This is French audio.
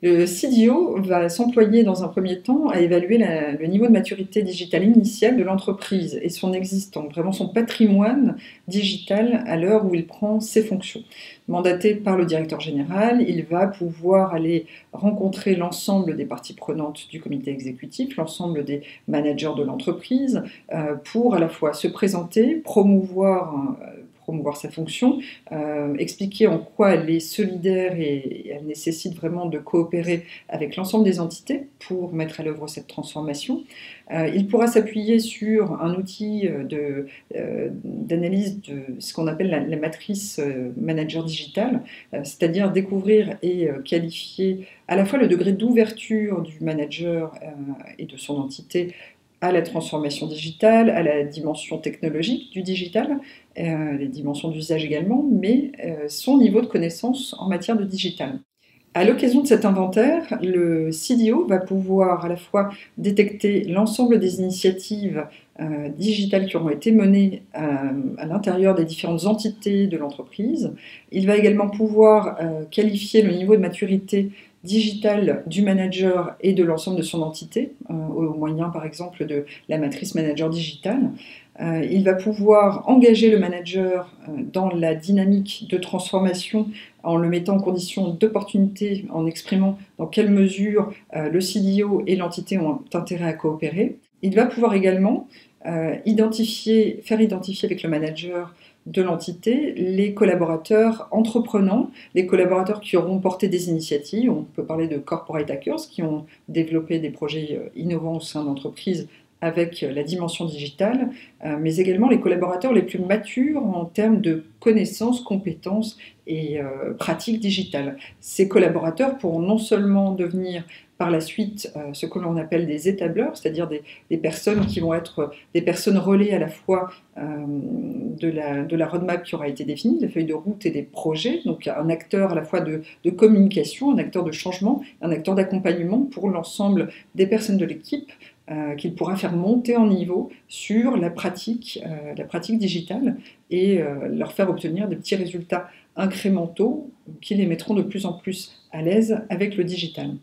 Le CDO va s'employer dans un premier temps à évaluer le niveau de maturité digitale initiale de l'entreprise et son existant, vraiment son patrimoine digital à l'heure où il prend ses fonctions. Mandaté par le directeur général, il va pouvoir aller rencontrer l'ensemble des parties prenantes du comité exécutif, l'ensemble des managers de l'entreprise, pour à la fois se présenter, promouvoir sa fonction, expliquer en quoi elle est solidaire et elle nécessite vraiment de coopérer avec l'ensemble des entités pour mettre à l'œuvre cette transformation. Il pourra s'appuyer sur un outil d'analyse de ce qu'on appelle la matrice manager digital, c'est-à-dire découvrir et qualifier à la fois le degré d'ouverture du manager et de son entité à la transformation digitale, à la dimension technologique du digital, les dimensions d'usage également, mais son niveau de connaissance en matière de digital. À l'occasion de cet inventaire, le CDO va pouvoir à la fois détecter l'ensemble des initiatives digitales qui auront été menées à l'intérieur des différentes entités de l'entreprise. Il va également pouvoir qualifier le niveau de maturité digitale du manager et de l'ensemble de son entité, au moyen par exemple de la matrice manager digitale. Il va pouvoir engager le manager dans la dynamique de transformation en le mettant en condition d'opportunité, en exprimant dans quelle mesure le CDO et l'entité ont intérêt à coopérer. Il va pouvoir également faire identifier avec le manager de l'entité les collaborateurs entreprenants, les collaborateurs qui auront porté des initiatives. On peut parler de corporate hackers qui ont développé des projets innovants au sein d'entreprises avec la dimension digitale, mais également les collaborateurs les plus matures en termes de connaissances, compétences et pratiques digitales. Ces collaborateurs pourront non seulement devenir par la suite ce que l'on appelle des étableurs, c'est-à-dire des personnes qui vont être des personnes relais à la fois de la roadmap qui aura été définie, la feuille de route et des projets, donc un acteur à la fois de communication, un acteur de changement, un acteur d'accompagnement pour l'ensemble des personnes de l'équipe, qu'il pourra faire monter en niveau sur la pratique digitale et leur faire obtenir des petits résultats incrémentaux qui les mettront de plus en plus à l'aise avec le digital.